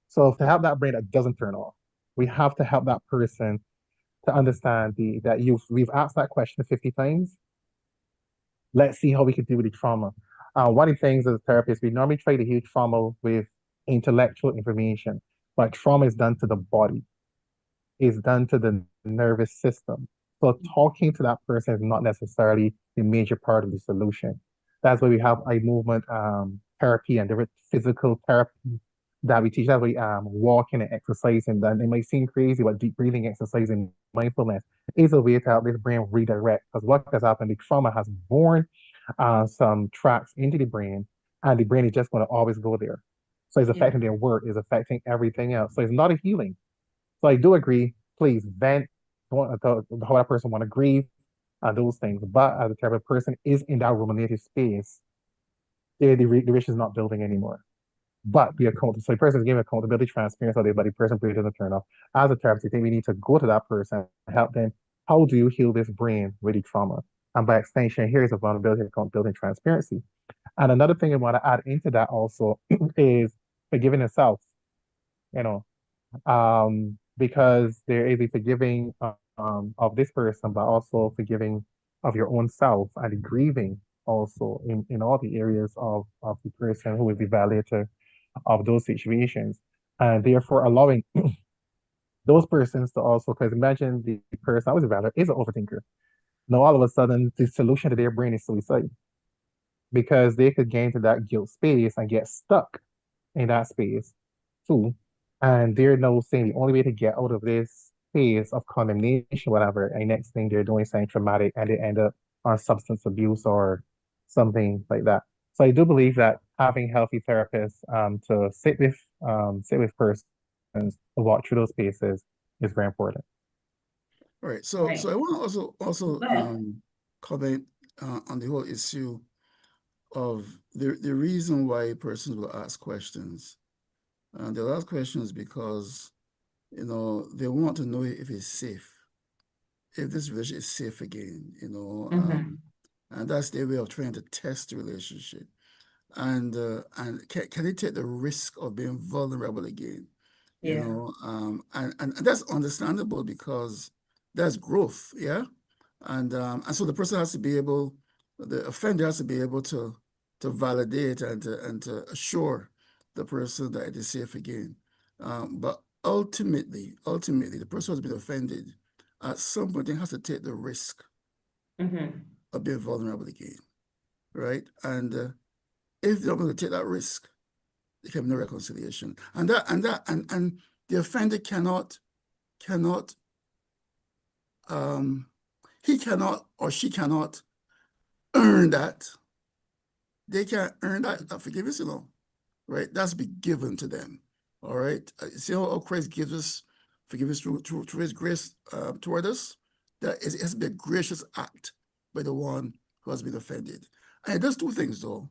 S5: So to help that brain that doesn't turn off, we have to help that person to understand that we've asked that question 50 times. Let's see how we can deal with the trauma. One of the things as a therapist, we normally try to heal trauma with intellectual information, but trauma is done to the body, is done to the nervous system. So talking to that person is not necessarily the major part of the solution. That's why we have eye movement therapy and different physical therapy that we teach. That way, walking and exercising. That it might seem crazy, but deep breathing exercise and mindfulness is a way to help this brain redirect. Because what has happened, the trauma has born some tracks into the brain, and the brain is just going to always go there. So it's affecting their work, it's affecting everything else. So it's not a healing. So I do agree. Please vent. How that person want to grieve, those things. But as a type of person is in that ruminative space, the wish is not building anymore. But be accountable. So the person is giving accountability, transparency, but the person really doesn't turn off. As a therapist, I think we need to go to that person, help them how do you heal this brain with the trauma? And by extension, here's a vulnerability, accountability, and transparency. And another thing I want to add into that also is forgiving yourself, you know, because there is a forgiving of this person, but also forgiving of your own self and the grieving also in all the areas of the person who is the violator of those situations. And therefore allowing those persons to also, because imagine the person I was a violator is an overthinker. Now all of a sudden the solution to their brain is suicide because they could get into that guilt space and get stuck in that space too. And they're now saying the only way to get out of this phase of condemnation, whatever, and next thing they're doing something traumatic and they end up on substance abuse or something like that. So I do believe that having healthy therapists to sit with persons to walk through those spaces is very important.
S4: All right.
S2: Right.
S4: So I want to also
S2: Go ahead.
S4: comment on the whole issue of the reason why persons will ask questions. And they'll ask questions because, they want to know if it's safe, if this relationship is safe again, and that's their way of trying to test the relationship. And can they take the risk of being vulnerable again?
S2: Yeah.
S4: And that's understandable because that's growth, yeah. And so the person has to be able, the offender has to be able to validate and to assure the person that it is safe again. But ultimately, the person who's been offended at some point they has to take the risk of being vulnerable again, right? And if they're not going to take that risk, there can be no reconciliation. And the offender cannot he cannot or she cannot earn that. They can't earn that forgiveness, right? That's be given to them. All right. See how Christ gives us forgiveness through his grace toward us? That it has to be a gracious act by the one who has been offended. And it does two things though.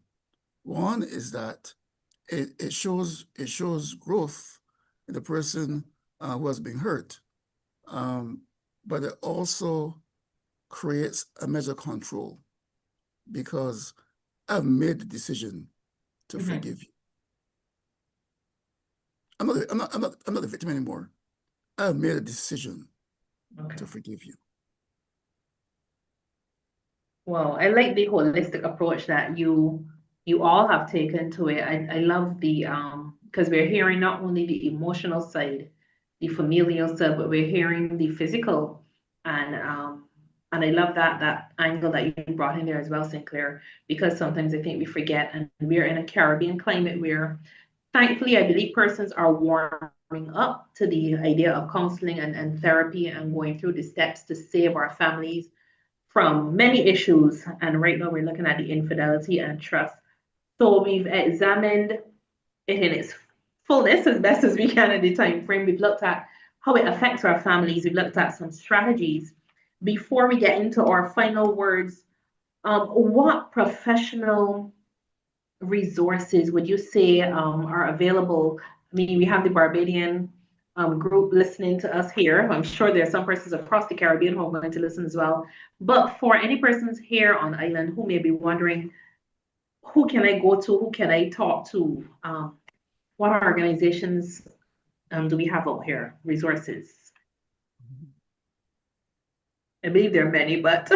S4: One is that it shows growth in the person who has been hurt. But it also creates a measure of control because I've made the decision to forgive you. I'm not the victim anymore. I've made a decision to forgive you.
S2: Well, I like the holistic approach that you all have taken to it. I love the because we're hearing not only the emotional side, the familial side, but we're hearing the physical, and I love that angle that you brought in there as well, Sinclair, because sometimes I think we forget, and we're in a Caribbean climate where thankfully I believe persons are warming up to the idea of counseling and therapy and going through the steps to save our families from many issues. And right now we're looking at the infidelity and trust. So we've examined it in its fullness as best as we can in the time frame. We've looked at how it affects our families. We've looked at some strategies. Before we get into our final words, what professional resources would you say are available? I mean, we have the Barbadian group listening to us here. I'm sure there are some persons across the Caribbean who are going to listen as well. But for any persons here on island who may be wondering, who can I go to? Who can I talk to? What organizations do we have out here? Resources. I believe there are many, but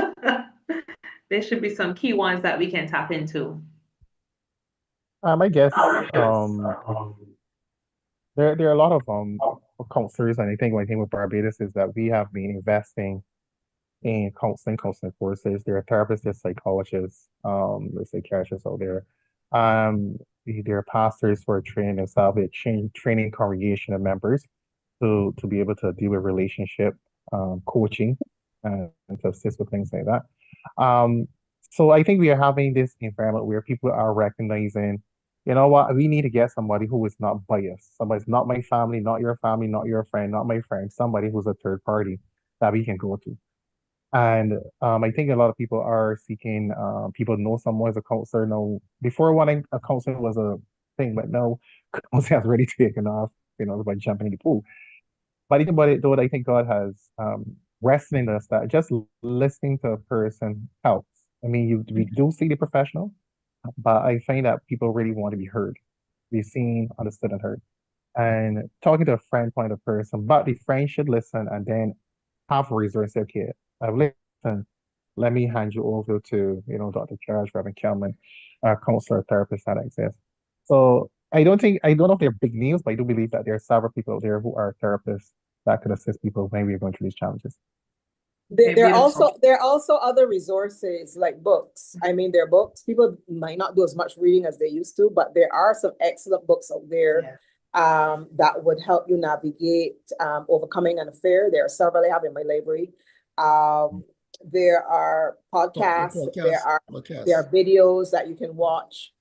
S2: there should be some key ones that we can tap into.
S5: I guess there are a lot of counselors, and I think one thing with Barbados is that we have been investing in counseling courses. There are therapists, there are psychologists, there's psychiatrists out there. There are pastors who are training themselves, they're training congregation of members to be able to deal with relationship coaching and to assist with things like that. So I think we are having this environment where people are recognizing, you know what, we need to get somebody who is not biased. Somebody's not my family, not your family, not your friend, not my friend, somebody who's a third party that we can go to. And I think a lot of people are seeking, people know someone as a counselor. No, before wanting a counselor was a thing, but now counseling has already taken off, it's like jumping in the pool. But even about it, though, I think God has wrestling us that just listening to a person helps. I mean, we do see the professional, but I find that people really want to be heard, be seen, understood, and heard. And talking to a friend point of person, but the friend should listen and then have a resource. Say, okay, I've listened. Let me hand you over to, Dr. Charles, Reverend Kelman, a counselor, therapist that exists. So I don't know if they're big names, but I do believe that there are several people out there who are therapists that could assist people when we're going through these challenges.
S3: There are
S2: Beautiful.
S3: also other resources like books. I mean, there are books. People might not do as much reading as they used to, but there are some excellent books out there that would help you navigate overcoming an affair. There are several I have in my library. There are podcasts. There are videos that you can watch.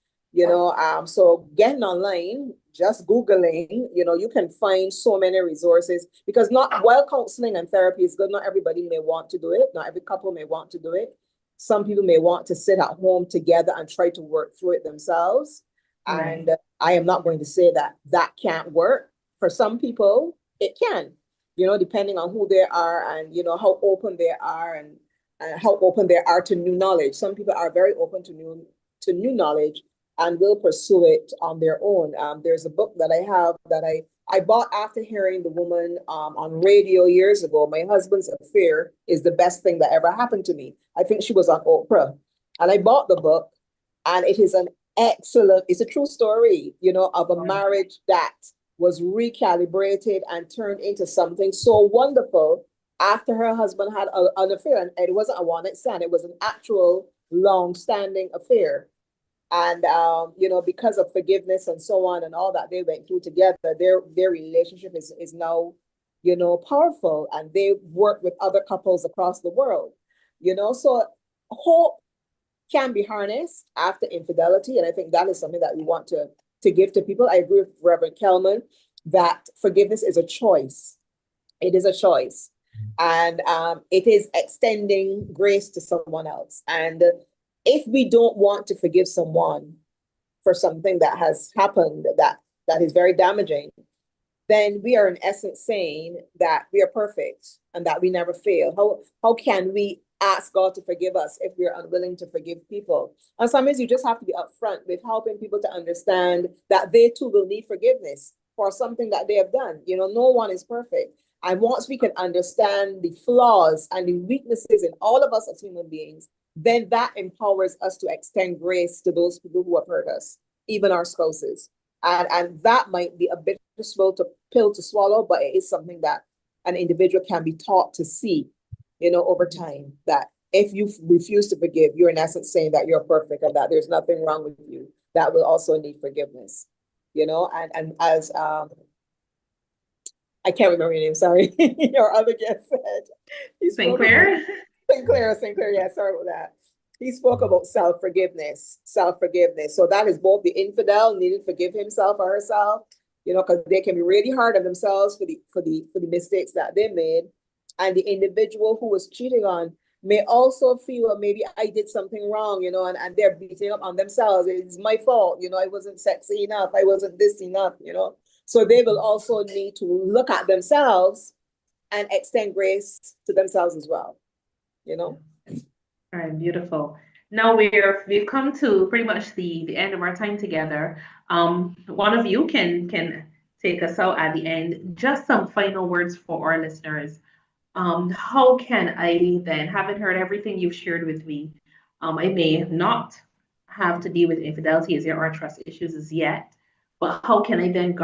S3: So getting online, just Googling, you can find so many resources, because while counseling and therapy is good, not everybody may want to do it. Not every couple may want to do it. Some people may want to sit at home together and try to work through it themselves.
S2: Right.
S3: And I am not going to say that can't work. For some people, it can, depending on who they are and, how open they are and how open they are to new knowledge. Some people are very open to new knowledge and will pursue it on their own. There's a book that I have that I bought after hearing the woman on radio years ago. My husband's affair is the best thing that ever happened to me. I think she was on Oprah. And I bought the book, and it is it's a true story, of a marriage that was recalibrated and turned into something so wonderful after her husband had an affair. And it wasn't a one-night stand. It was an actual long-standing affair. And, because of forgiveness and so on and all that they went through together, their relationship is now, powerful, and they work with other couples across the world, so hope can be harnessed after infidelity. And I think that is something that we want to give to people. I agree with Reverend Kelman that forgiveness is a choice. It is a choice. And it is extending grace to someone else. And if we don't want to forgive someone for something that has happened that is very damaging, then we are in essence saying that we are perfect and that we never fail. How can we ask God to forgive us if we're unwilling to forgive people? And sometimes you just have to be upfront with helping people to understand that they too will need forgiveness for something that they have done. No one is perfect. And once we can understand the flaws and the weaknesses in all of us as human beings, then that empowers us to extend grace to those people who have hurt us, even our spouses. And that might be a bit of a pill to swallow, but it is something that an individual can be taught to see, over time, that if you refuse to forgive, you're in essence saying that you're perfect and that there's nothing wrong with you that will also need forgiveness, and as I can't remember your name, sorry, your other guest said.
S2: Sinclair?
S3: Sinclair, yeah, sorry about that. He spoke about self-forgiveness. So that is both the infidel needing to forgive himself or herself, because they can be really hard on themselves for the mistakes that they made. And the individual who was cheating on may also feel, well, maybe I did something wrong, and they're beating up on themselves. It's my fault, I wasn't sexy enough. I wasn't this enough, So they will also need to look at themselves and extend grace to themselves as well.
S2: All right, beautiful. Now we've come to pretty much the end of our time together. One of you can take us out at the end. Just some final words for our listeners. How can I then, having heard everything you've shared with me, I may not have to deal with infidelity as there are trust issues as yet, but how can I then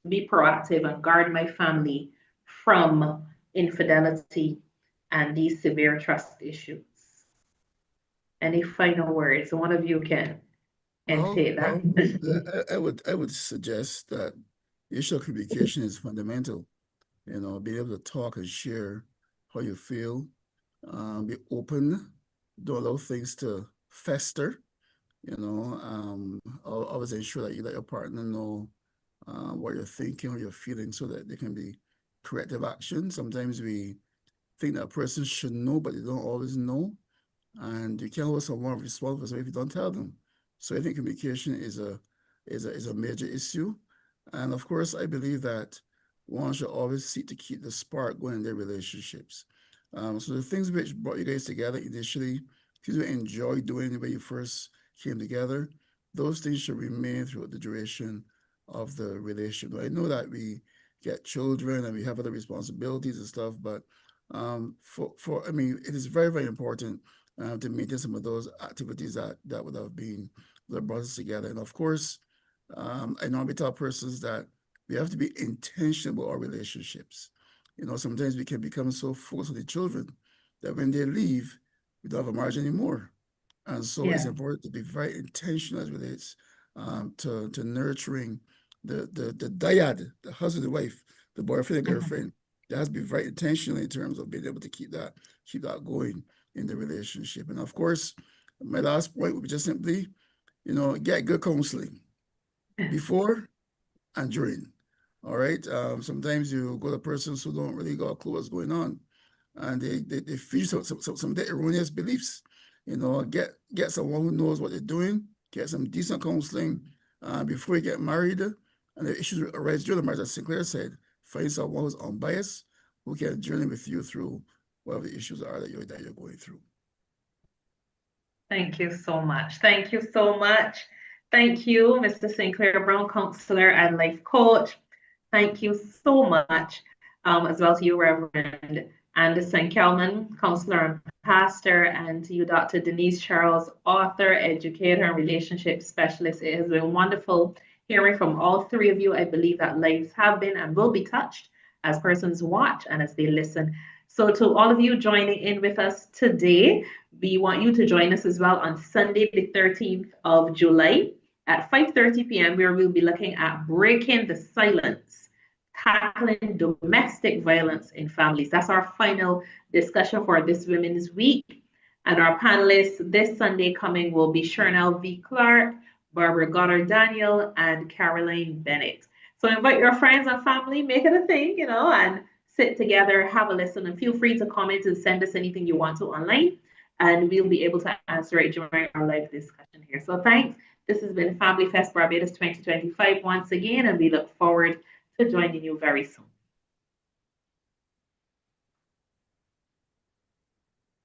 S2: be proactive and guard my family from infidelity and these severe trust issues? Any final words? One of you can take that.
S4: I would suggest that the issue of communication is fundamental. Being able to talk and share how you feel, be open, don't allow things to fester. Always ensure that you let your partner know what you're thinking or you're feeling, so that there can be corrective action. Sometimes we think that a person should know, but they don't always know. And you can't hold someone responsible if you don't tell them. So I think communication is a major issue. And of course, I believe that one should always seek to keep the spark going in their relationships. So the things which brought you guys together initially, things you enjoyed doing when you first came together, those things should remain throughout the duration of the relationship. I know that we get children and we have other responsibilities and stuff, but I mean, it is very, very important to maintain some of those activities that would have been that brought us together. And of course, I normally tell persons that we have to be intentional about our relationships. You know, sometimes we can become so focused on the children that when they leave, we don't have a margin anymore. And so it's
S2: Yeah.
S4: important to be very intentional as it relates to nurturing the dyad, the husband and wife, the boyfriend and girlfriend. That has to be very intentional in terms of being able to keep that going in the relationship. And of course, my last point would be just simply, you know, get good counseling before and during. All right. Sometimes you go to persons who don't really got a clue what's going on, and they feed some of the erroneous beliefs. You know, get someone who knows what they're doing. Get some decent counseling before you get married, and the issues arise during the marriage. As Sinclair said, find someone who's unbiased who can journey with you through whatever the issues are that you're going through.
S2: Thank you so much. Thank you so much. Thank you, Mr. Sinclair Brown, counselor and life coach. Thank you so much, as well to you, Reverend Anderson Kelman, counselor and pastor, and to you, Dr. Denise Charles, author, educator, and relationship specialist. It has been wonderful hearing from all three of you. I believe that lives have been and will be touched as persons watch and as they listen. So to all of you joining in with us today, we want you to join us as well on Sunday, the 13th of July at 5:30 p.m., where we'll be looking at breaking the silence, tackling domestic violence in families. That's our final discussion for this Women's Week. And our panelists this Sunday coming will be Shernell V. Clark, Barbara Goddard Daniel, and Caroline Bennett. So invite your friends and family, make it a thing, you know, and sit together, have a listen, and feel free to comment and send us anything you want to online, and we'll be able to answer it during our live discussion here. So thanks. This has been Family Fest Barbados 2025 once again, and we look forward to joining you very soon.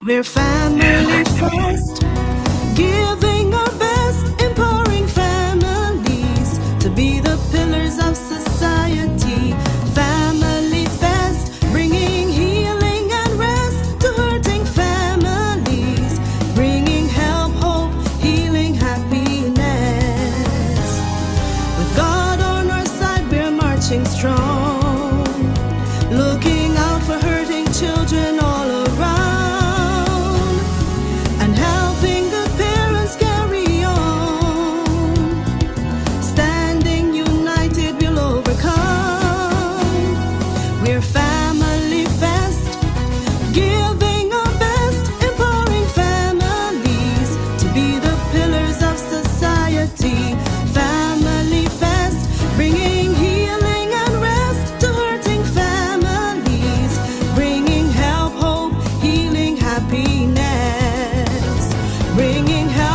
S1: We're family first, giving our best, empowering families to be the pillars of society. Family Fest, bringing healing and rest to hurting families, bringing help, hope, healing, happiness. With God on our side, we're marching strong, looking out for hurting children all around, and helping good parents carry on. Standing united, we'll overcome. We're Family Fest, giving our best, empowering families to be the pillars of society. Family Fest, bringing healing and rest to hurting families, bringing help, hope, healing, happiness, bringing help.